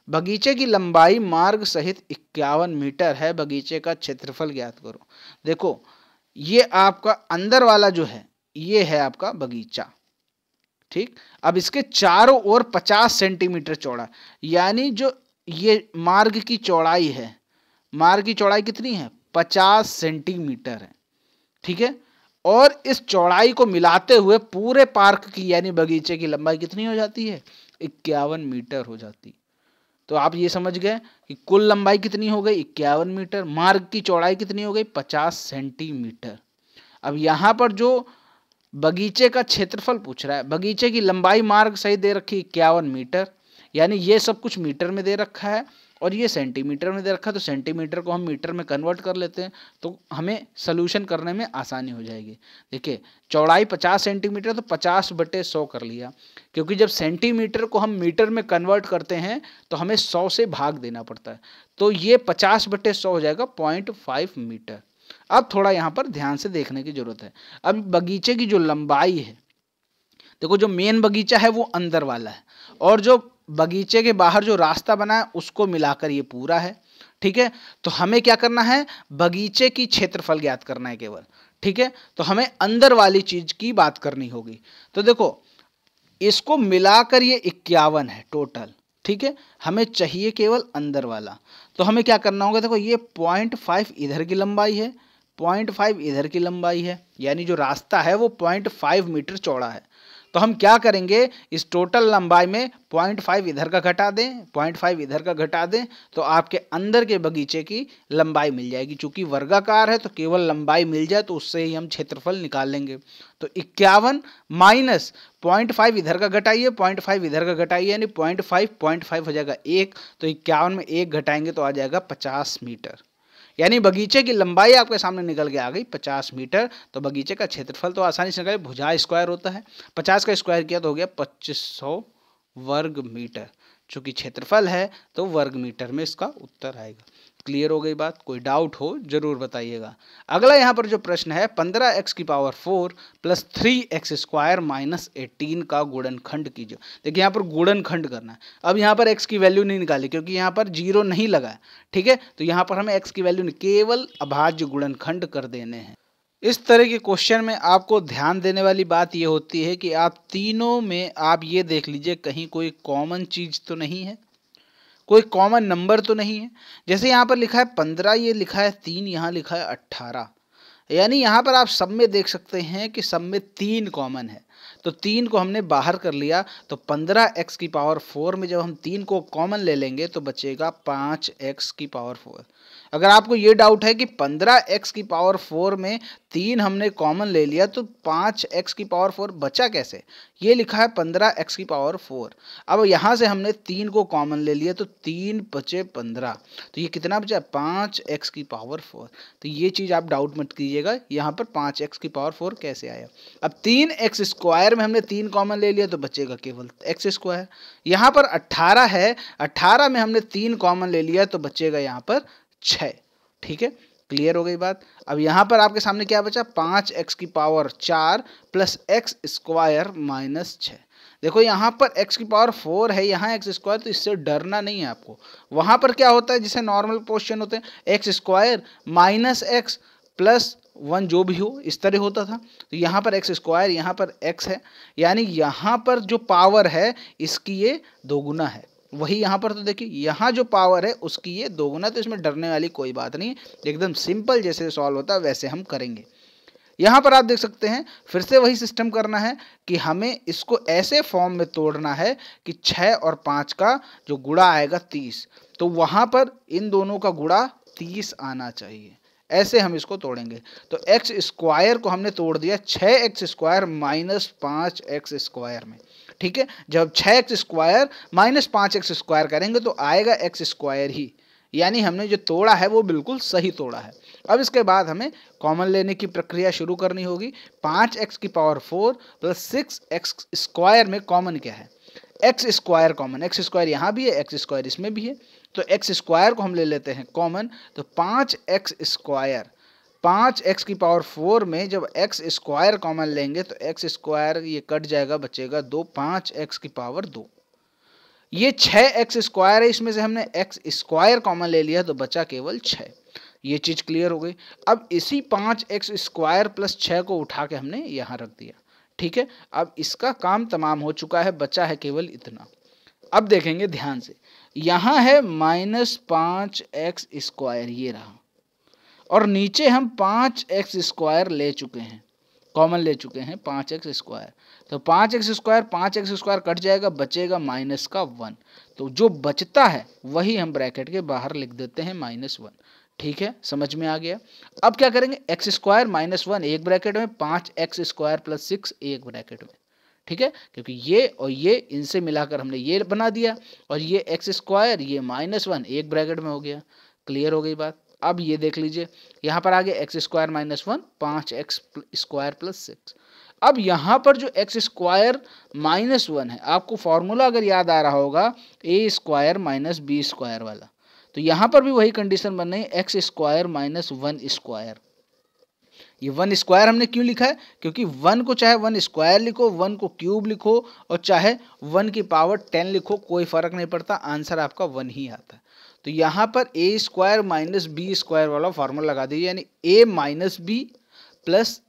बगीचे की लंबाई मार्ग सहित 51 मीटर है। बगीचे का क्षेत्रफल ज्ञात करो। देखो ये आपका अंदर वाला जो है ये है आपका बगीचा। ठीक, अब इसके चारों ओर 50 सेंटीमीटर चौड़ा, यानी जो ये मार्ग की चौड़ाई है, मार्ग की चौड़ाई कितनी है 50 सेंटीमीटर है। ठीक है, और इस चौड़ाई को मिलाते हुए पूरे पार्क की यानी बगीचे की लंबाई कितनी हो जाती है 51 मीटर हो जाती। तो आप ये समझ गए कि कुल लंबाई कितनी हो गई 51 मीटर, मार्ग की चौड़ाई कितनी हो गई 50 सेंटीमीटर। अब यहाँ पर जो बगीचे का क्षेत्रफल पूछ रहा है, बगीचे की लंबाई मार्ग सही दे रखी 51 मीटर, यानी ये सब कुछ मीटर में दे रखा है और ये सेंटीमीटर में दे रखा है, तो सेंटीमीटर को हम मीटर में कन्वर्ट कर लेते हैं तो हमें सोल्यूशन करने में आसानी हो जाएगी। देखिए चौड़ाई 50 सेंटीमीटर तो 50/100 कर लिया, क्योंकि जब सेंटीमीटर को हम मीटर में कन्वर्ट करते हैं तो हमें 100 से भाग देना पड़ता है, तो ये 50/100 हो जाएगा 0.5 मीटर। अब थोड़ा यहाँ पर ध्यान से देखने की जरूरत है। अब बगीचे की जो लंबाई है, देखो जो मेन बगीचा है वो अंदर वाला है, और जो बगीचे के बाहर जो रास्ता बना है उसको मिलाकर ये पूरा है। ठीक है, तो हमें क्या करना है, बगीचे की क्षेत्रफल ज्ञात करना है केवल। ठीक है, तो हमें अंदर वाली चीज की बात करनी होगी। तो देखो इसको मिलाकर ये 51 है टोटल। ठीक है, हमें चाहिए केवल अंदर वाला, तो हमें क्या करना होगा, देखो ये 0.5 इधर की लंबाई है, 0.5 इधर की लंबाई है, यानी जो रास्ता है वो 0.5 मीटर चौड़ा है। तो हम क्या करेंगे, इस टोटल लंबाई में 0.5 इधर का घटा दें, 0.5 इधर का घटा दें, तो आपके अंदर के बगीचे की लंबाई मिल जाएगी। चूंकि वर्गाकार है तो केवल लंबाई मिल जाए तो उससे ही हम क्षेत्रफल निकाल लेंगे। तो 51 माइनस 0.5 इधर का घटाइए, 0.5 इधर का घटाइए, यानी 0.5 हो जाएगा 1। तो 51 में 1 घटाएंगे तो आ जाएगा 50 मीटर। यानी बगीचे की लंबाई आपके सामने निकल के आ गई 50 मीटर। तो बगीचे का क्षेत्रफल तो आसानी से निकले, भुजा स्क्वायर होता है, 50 का स्क्वायर किया तो हो गया 2500 वर्ग मीटर। चूंकि क्षेत्रफल है तो वर्ग मीटर में इसका उत्तर आएगा। क्लियर हो गई बात? कोई डाउट हो जरूर बताइएगा। अगला यहाँ पर जो प्रश्न है 15x की power 4 plus 3x square minus 18 का गुणनखंड कीजिए। देखिए यहाँ पर गुणनखंड करना है। अब यहाँ पर x की वैल्यू नहीं निकाली क्योंकि यहाँ पर 0 नहीं लगा है, ठीक है। तो यहाँ पर हमें x की वैल्यू नहीं, केवल अभाज्य गुणनखंड कर देने हैं। इस तरह के क्वेश्चन में आपको ध्यान देने वाली बात यह होती है कि आप तीनों में आप ये देख लीजिए कहीं कोई कॉमन चीज तो नहीं है, कोई कॉमन नंबर तो नहीं है। जैसे यहाँ पर लिखा है 15, ये लिखा है 3, यहाँ लिखा है 18, यानी यहाँ पर आप सब में देख सकते हैं कि सब में 3 कॉमन है। तो 3 को हमने बाहर कर लिया, तो 15x की पावर 4 में जब हम 3 को कॉमन ले लेंगे तो बचेगा 5x की पावर 4। अगर आपको ये डाउट है कि 15x की पावर 4 में 3 हमने कॉमन ले लिया तो 5x की पावर 4 बचा कैसे, ये लिखा है 15x की पावर 4। अब यहाँ से हमने 3 को कॉमन ले लिया तो 3 बचे 15, तो ये कितना बचा, 5x की पावर 4। तो ये चीज़ आप डाउट मत कीजिएगा, यहाँ पर 5x की पावर 4 कैसे आया। अब 3x स्क्वायर में हमने 3 कॉमन ले लिया तो बचेगा केवल x स्क्वायर। यहाँ पर 18 है, 18 में हमने 3 कॉमन ले लिया तो बचेगा यहाँ पर 6, ठीक है। क्लियर हो गई बात? अब यहाँ पर आपके सामने क्या बचा, 5x की power 4 plus x square minus 6। देखो यहाँ पर x की पावर 4 है, यहाँ x स्क्वायर, तो इससे डरना नहीं है आपको। वहाँ पर क्या होता है, जिसे नॉर्मल क्वेश्चन होते हैं, x square minus x plus 1 जो भी हो, इस तरह होता था। तो यहाँ पर x स्क्वायर, यहाँ पर x है, यानी यहाँ पर जो पावर है इसकी ये दोगुना है। वही यहाँ पर तो देखिए यहाँ जो पावर है उसकी ये दोगुना, तो इसमें डरने वाली कोई बात नहीं, एकदम सिंपल जैसे सॉल्व होता है वैसे हम करेंगे। यहाँ पर आप देख सकते हैं फिर से वही सिस्टम करना है कि हमें इसको ऐसे फॉर्म में तोड़ना है कि 6 और 5 का जो गुणा आएगा 30, तो वहाँ पर इन दोनों का गुणा 30 आना चाहिए। ऐसे हम इसको तोड़ेंगे। तो x स्क्वायर को हमने तोड़ दिया 6x square minus 5x square में, ठीक है। जब 6x square minus 5x square करेंगे तो आएगा x स्क्वायर ही, यानी हमने जो तोड़ा है वो बिल्कुल सही तोड़ा है। अब इसके बाद हमें कॉमन लेने की प्रक्रिया शुरू करनी होगी। 5x की पावर 4 प्लस 6x स्क्वायर में कॉमन क्या है, x square common, x square यहाँ भी है, एक्स स्क्वायर इसमें भी है, तो एक्स स्क्वायर को हम ले लेते हैं कॉमन। तो 5x स्क्वायर, 5x की पावर 4 में जब x स्क्वायर कॉमन लेंगे तो x स्क्वायर ये कट जाएगा, बचेगा 2, 5x की पावर 2। ये 6x स्क्वायर है, इसमें से हमने x स्क्वायर कॉमन ले लिया तो बचा केवल 6। ये चीज़ क्लियर हो गई। अब इसी 5x स्क्वायर प्लस 6 को उठा के हमने यहाँ रख दिया, ठीक है। अब इसका काम तमाम हो चुका है, बचा है केवल इतना। अब देखेंगे ध्यान से, यहाँ है माइनस 5x स्क्वायर, ये रहा, और नीचे हम 5x स्क्वायर ले चुके हैं, कॉमन ले चुके हैं 5x स्क्वायर। तो 5x स्क्वायर कट जाएगा, बचेगा माइनस का 1। तो जो बचता है वही हम ब्रैकेट के बाहर लिख देते हैं -1, ठीक है। समझ में आ गया? अब क्या करेंगे, एक्स स्क्वायर माइनस 1 एक ब्रैकेट में, 5x स्क्वायर प्लस 6 एक ब्रैकेट में, ठीक है। क्योंकि ये और ये इनसे मिलाकर हमने ये बना दिया, और ये एक्स स्क्वायर ये -1 एक ब्रैकेट में हो गया। क्लियर हो गई बात? अब ये देख लीजिए यहाँ पर आ गया x square -1, 5x square plus 6। अब यहाँ पर जो एक्स स्क्वायर -1 है, आपको फॉर्मूला अगर याद आ रहा होगा a square minus B square वाला, तो यहाँ पर भी वही कंडीशन बन रही है, एक्स स्क्वायर माइनस 1 स्क्वायर। ये 1 स्क्वायर हमने क्यों लिखा है, क्योंकि 1 को चाहे 1 स्क्वायर लिखो, 1 को क्यूब लिखो, और चाहे 1 की पावर 10 लिखो, कोई फर्क नहीं पड़ता, आंसर आपका 1 ही आता है। तो यहाँ पर a square minus B square वाला फॉर्मूला लगा दीजिए, यानी a माइनस बी प्लस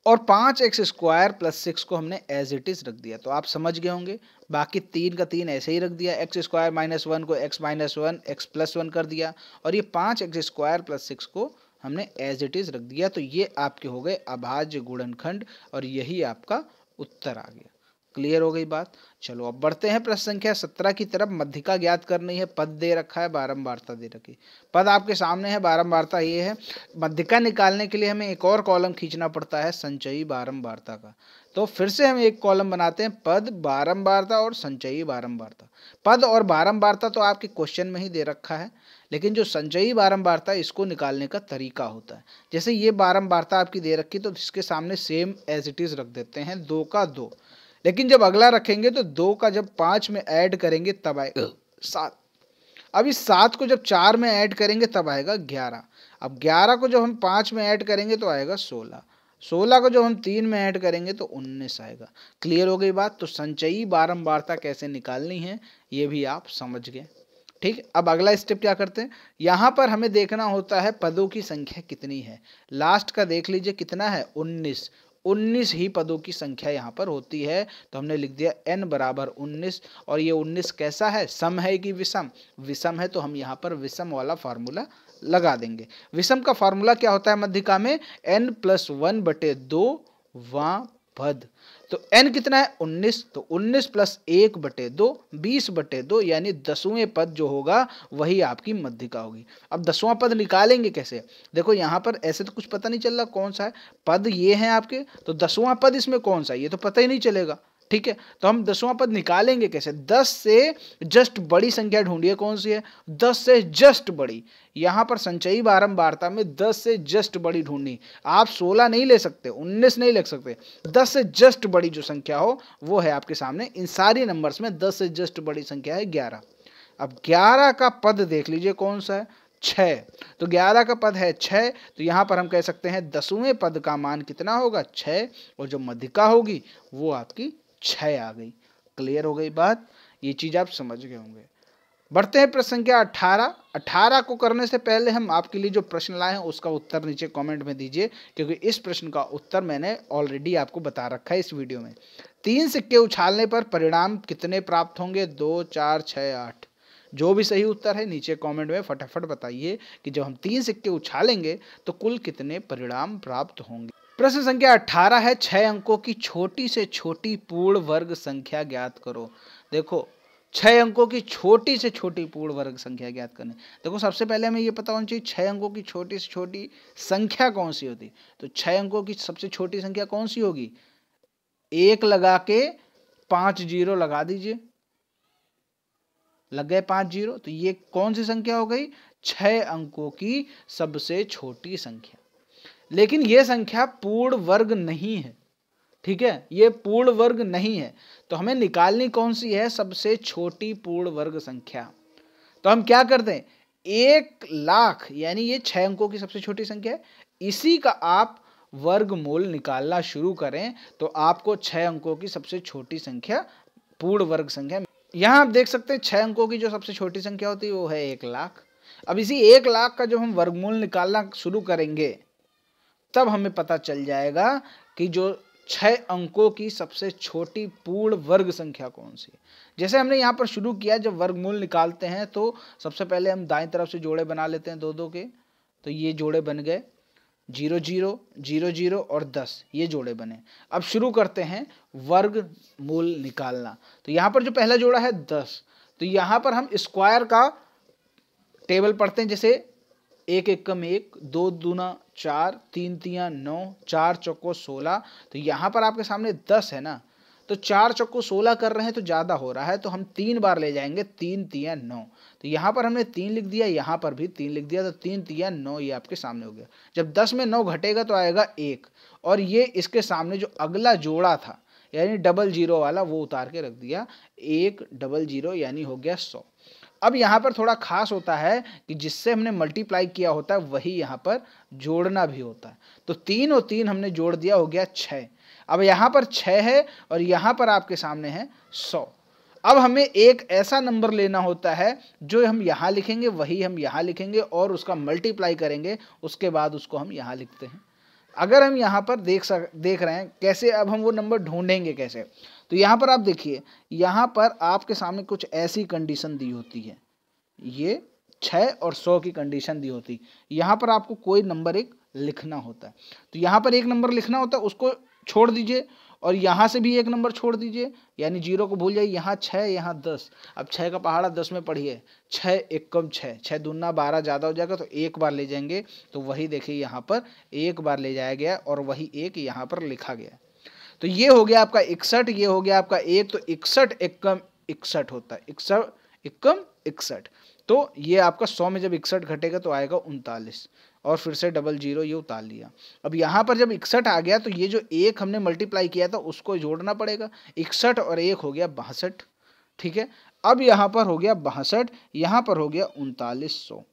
और 5x स्क्वायर प्लस 6 को हमने एज इट इज रख दिया। तो आप समझ गए होंगे, बाकी 3 का 3 ऐसे ही रख दिया, एक्स स्क्वायर -1 को x -1 x +1 कर दिया, और ये 5x स्क्वायर प्लस 6 को हमने एज इट इज रख दिया। तो ये आपके हो गए अभाज्य गुणनखंड और यही आपका उत्तर आ गया। क्लियर हो गई बात। चलो अब बढ़ते हैं प्रश्न संख्या 17 की तरफ। मध्यिका ज्ञात करनी है, पद दे रखा है, बारंबारता दे रखी। पद आपके सामने है, बारंबारता ये है। मध्यिका निकालने के लिए हमें एक और कॉलम खींचना पड़ता है संचयी बारंबारता का। तो फिर से हम एक कॉलम बनाते हैं, पद बारंबारता और संचयी बारंबारता। पद और बारंबारता तो आपके क्वेश्चन में ही दे रखा है, लेकिन जो संचयी बारंबारता इसको निकालने का तरीका होता है। जैसे ये बारंबारता आपकी दे रखी, तो इसके सामने सेम एज इट इज रख देते हैं, 2 का 2। लेकिन जब अगला रखेंगे तो 2 का जब 5 में ऐड करेंगे तब आएगा 7। अब इस 7 को जब 4 में ऐड करेंगे तब आएगा 11। अब 11 को जब हम 5 में ऐड करेंगे तो आएगा 16। 16 को जब हम 3 में ऐड करेंगे तो 19 आएगा। क्लियर हो गई बात। तो संचयी बारंबारता कैसे निकालनी है ये भी आप समझ गए। ठीक। अब अगला स्टेप क्या करते हैं, यहाँ पर हमें देखना होता है पदों की संख्या कितनी है। लास्ट का देख लीजिए कितना है, 19। 19 ही पदों की संख्या यहाँ पर होती है। तो हमने लिख दिया n बराबर 19। और ये 19 कैसा है, सम है कि विषम? विषम है। तो हम यहाँ पर विषम वाला फार्मूला लगा देंगे। विषम का फार्मूला क्या होता है मध्यिका में, n+1/2 वां पद। तो n कितना है, 19। तो 19 + 1/2 20/2 यानी 10वें पद जो होगा वही आपकी मध्यिका होगी। अब 10वां पद निकालेंगे कैसे, देखो यहाँ पर ऐसे तो कुछ पता नहीं चल रहा कौन सा है पद, ये है आपके। तो 10वां पद इसमें कौन सा है ये तो पता ही नहीं चलेगा। ठीक है, तो हम 10वां पद निकालेंगे कैसे, 10 से जस्ट बड़ी संख्या ढूंढिए कौन सी है, 10 से जस्ट बड़ी। यहाँ पर संचयी बारंबारता में 10 से जस्ट बड़ी ढूंढनी। आप 16 नहीं ले सकते, 19 नहीं ले सकते, 10 से जस्ट बड़ी जो संख्या हो वो है आपके सामने। इन सारी नंबर्स में 10 से जस्ट बड़ी संख्या है 11। अब 11 का पद देख लीजिए कौन सा है, 6। तो 11 का पद है 6। तो यहाँ पर हम कह सकते हैं 10वें पद का मान कितना होगा, 6। और जो मध्यिका होगी वो आपकी 6 आ गई। क्लियर हो गई बात, ये चीज आप समझ गए होंगे। बढ़ते हैं प्रश्न संख्या 18। 18 को करने से पहले हम आपके लिए जो प्रश्न लाए हैं उसका उत्तर नीचे कमेंट में दीजिए, क्योंकि इस प्रश्न का उत्तर मैंने ऑलरेडी आपको बता रखा है इस वीडियो में। 3 सिक्के उछालने पर परिणाम कितने प्राप्त होंगे, 2, 4, 6, 8। जो भी सही उत्तर है नीचे कमेंट में फटाफट बताइए कि जब हम 3 सिक्के उछालेंगे तो कुल कितने परिणाम प्राप्त होंगे। प्रश्न संख्या 18 है, 6 अंकों की छोटी से छोटी पूर्ण वर्ग संख्या ज्ञात करो। देखो 6 अंकों की छोटी से छोटी पूर्ण वर्ग संख्या ज्ञात करनी। देखो सबसे पहले हमें ये पता होना चाहिए 6 अंकों की छोटी से छोटी संख्या कौन सी होती। तो 6 अंकों की सबसे छोटी संख्या कौन सी होगी, 1 लगा के 5 जीरो लगा दीजिए, लग गए 5 जीरो। तो ये कौन सी संख्या हो गई, 6 अंकों की सबसे छोटी संख्या। लेकिन ये संख्या पूर्ण वर्ग नहीं है। ठीक है, ये पूर्ण वर्ग नहीं है। तो हमें निकालनी कौन सी है, सबसे छोटी पूर्ण वर्ग संख्या। तो हम क्या करते हैं, 1 लाख यानी ये 6 अंकों की सबसे छोटी संख्या है, इसी का आप वर्गमूल निकालना शुरू करें तो आपको 6 अंकों की सबसे छोटी संख्या पूर्ण वर्ग संख्या। यहां आप देख सकते हैं 6 अंकों की जो सबसे छोटी संख्या होती है वो है 1 लाख। अब इसी 1 लाख का जब हम वर्गमूल निकालना शुरू करेंगे तब हमें पता चल जाएगा कि जो 6 अंकों की सबसे छोटी पूर्ण वर्ग संख्या कौन सी है। जैसे हमने यहाँ पर शुरू किया, जब वर्गमूल निकालते हैं तो सबसे पहले हम दाईं तरफ से जोड़े बना लेते हैं 2-2 के। तो ये जोड़े बन गए 0 0 0 0 और 10, ये जोड़े बने। अब शुरू करते हैं वर्गमूल निकालना। तो यहाँ पर जो पहला जोड़ा है 10, तो यहाँ पर हम स्क्वायर का टेबल पढ़ते हैं। जैसे 1 एकम 1, 2 दूना 4, 3 तियां 9, 4 चौको 16। तो यहाँ पर आपके सामने 10 है ना, तो 4 चौको 16 कर रहे हैं तो ज़्यादा हो रहा है, तो हम 3 बार ले जाएंगे, 3 तियां 9। तो यहाँ पर हमने 3 लिख दिया, यहाँ पर भी 3 लिख दिया, तो 3 तियां 9 ये आपके सामने हो गया। जब 10 में 9 घटेगा तो आएगा 1, और ये इसके सामने जो अगला जोड़ा था यानी 00 वाला वो उतार के रख दिया, 1 00 यानी हो गया 100। अब यहाँ पर थोड़ा खास होता है कि जिससे हमने मल्टीप्लाई किया होता है वही यहाँ पर जोड़ना भी होता है। तो 3 और 3 हमने जोड़ दिया, हो गया 6। अब यहाँ पर 6 है और यहाँ पर आपके सामने है 100। अब हमें एक ऐसा नंबर लेना होता है जो हम यहाँ लिखेंगे वही हम यहाँ लिखेंगे और उसका मल्टीप्लाई करेंगे, उसके बाद उसको हम यहाँ लिखते हैं। अगर हम यहाँ पर देख रहे हैं कैसे, अब हम वो नंबर ढूंढेंगे कैसे, तो यहाँ पर आप देखिए, यहाँ पर आपके सामने कुछ ऐसी कंडीशन दी होती है, ये 6 और 100 की कंडीशन दी होती। यहाँ पर आपको कोई नंबर एक लिखना होता है, तो यहाँ पर एक नंबर लिखना होता है, उसको छोड़ दीजिए और यहाँ से भी एक नंबर छोड़ दीजिए, यानी 0 को भूल जाइए। यहाँ 6, यहाँ 10। अब 6 का पहाड़ा 10 में पढ़िए, 6 एकम 6, 6 दूना 12 ज़्यादा हो जाएगा तो एक बार ले जाएंगे, तो वही देखिए यहाँ पर एक बार ले जाया गया और वही एक यहाँ पर लिखा गया। तो ये हो गया आपका 61, ये हो गया आपका 1, तो 61 एकम 61 होता है, 61 एकम 61। तो ये आपका 100 में जब 61 घटेगा तो आएगा 39, और फिर से डबल 0 ये उतार लिया। अब यहाँ पर जब 61 आ गया तो ये जो एक हमने मल्टीप्लाई किया था उसको जोड़ना पड़ेगा, 61 और 1 हो गया 62, ठीक है। अब यहाँ पर हो गया 62, यहाँ पर हो गया 3900।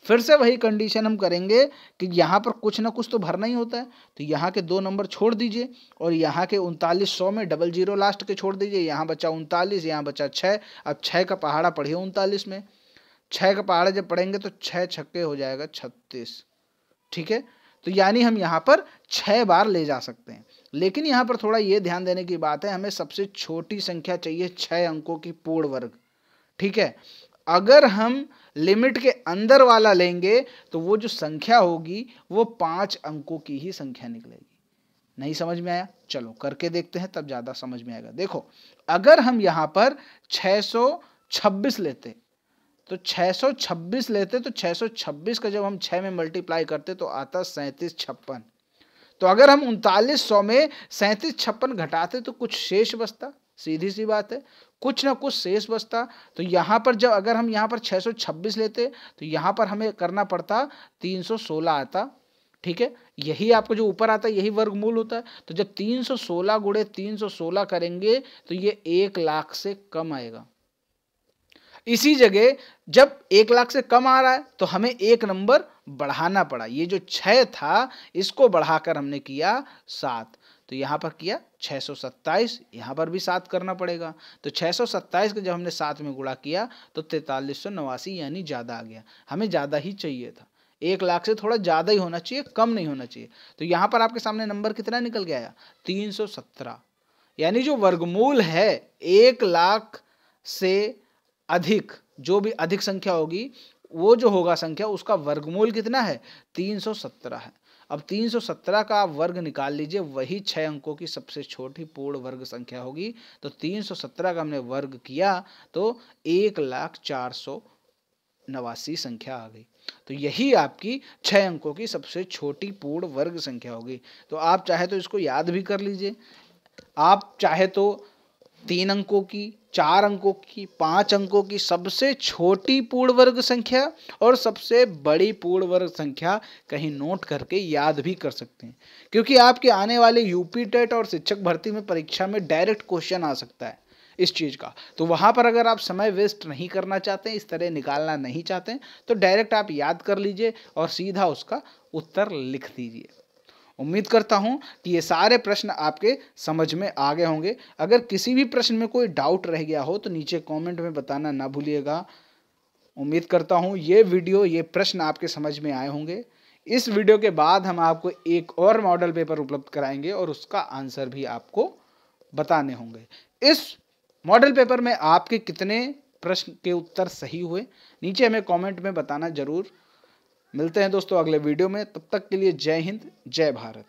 फिर से वही कंडीशन हम करेंगे कि यहाँ पर कुछ ना कुछ तो भरना ही होता है, तो यहाँ के 2 नंबर छोड़ दीजिए और यहाँ के 3900 में डबल 0 लास्ट के छोड़ दीजिए, यहाँ बचा 39, यहाँ बचा 6। अब 6 का पहाड़ा पढ़िए 39 में, 6 का पहाड़ा जब पढ़ेंगे तो 6 छक्के हो जाएगा 36, ठीक है। तो यानी हम यहाँ पर 6 बार ले जा सकते हैं, लेकिन यहाँ पर थोड़ा ये ध्यान देने की बात है, हमें सबसे छोटी संख्या चाहिए 6 अंकों की पूर्ण वर्ग, ठीक है। अगर हम लिमिट के अंदर वाला लेंगे तो वो जो संख्या होगी वो 5 अंकों की ही संख्या निकलेगी। नहीं समझ में आया? चलो करके देखते हैं, तब ज़्यादा समझ में आएगा। देखो, अगर हम यहाँ पर 626 लेते तो 626 लेते तो 626 का जब हम 6 में मल्टीप्लाई करते तो आता 3756। तो अगर हम 3900 में 3756 घटाते तो कुछ शेष बचता, सीधी सी बात है, कुछ ना कुछ शेष बचता। तो यहाँ पर जब अगर हम यहाँ पर 626 लेते तो यहाँ पर हमें करना पड़ता 316 आता, ठीक है। यही आपको जो ऊपर आता है यही वर्गमूल होता है। तो जब 316 गुणे 316 करेंगे तो ये 1 लाख से कम आएगा। इसी जगह जब 1 लाख से कम आ रहा है तो हमें एक नंबर बढ़ाना पड़ा, ये जो 6 था इसको बढ़ाकर हमने किया 7, तो यहाँ पर किया 627, यहाँ पर भी 7 करना पड़ेगा। तो 627 को जब हमने 7 में गुणा किया तो 4389, यानी ज़्यादा आ गया, हमें ज़्यादा ही चाहिए था, 1 लाख से थोड़ा ज़्यादा ही होना चाहिए, कम नहीं होना चाहिए। तो यहाँ पर आपके सामने नंबर कितना निकल गया? 317, यानी जो वर्गमूल है 1 लाख से अधिक, जो भी अधिक संख्या होगी वो जो होगा संख्या उसका वर्गमूल कितना है? 317 है। अब 317 का आप वर्ग निकाल लीजिए, वही 6 अंकों की सबसे छोटी पूर्ण वर्ग संख्या होगी। तो 317 का हमने वर्ग किया तो 1,04,89 संख्या आ गई। तो यही आपकी 6 अंकों की सबसे छोटी पूर्ण वर्ग संख्या होगी। तो आप चाहे तो इसको याद भी कर लीजिए, आप चाहे तो 3 अंकों की, 4 अंकों की, 5 अंकों की सबसे छोटी पूर्ण वर्ग संख्या और सबसे बड़ी पूर्ण वर्ग संख्या कहीं नोट करके याद भी कर सकते हैं, क्योंकि आपके आने वाले यूपी टेट और शिक्षक भर्ती में परीक्षा में डायरेक्ट क्वेश्चन आ सकता है इस चीज़ का। तो वहाँ पर अगर आप समय वेस्ट नहीं करना चाहते हैं, इस तरह निकालना नहीं चाहते हैं, तो डायरेक्ट आप याद कर लीजिए और सीधा उसका उत्तर लिख दीजिए। उम्मीद करता हूं कि ये सारे प्रश्न आपके समझ में आ गए होंगे। अगर किसी भी प्रश्न में कोई डाउट रह गया हो तो नीचे कमेंट में बताना ना भूलिएगा। उम्मीद करता हूं ये प्रश्न आपके समझ में आए होंगे। इस वीडियो के बाद हम आपको एक और मॉडल पेपर उपलब्ध कराएंगे और उसका आंसर भी आपको बताने होंगे। इस मॉडल पेपर में आपके कितने प्रश्न के उत्तर सही हुए नीचे हमें कमेंट में बताना जरूर। मिलते हैं दोस्तों अगले वीडियो में, तब तक के लिए जय हिंद, जय भारत।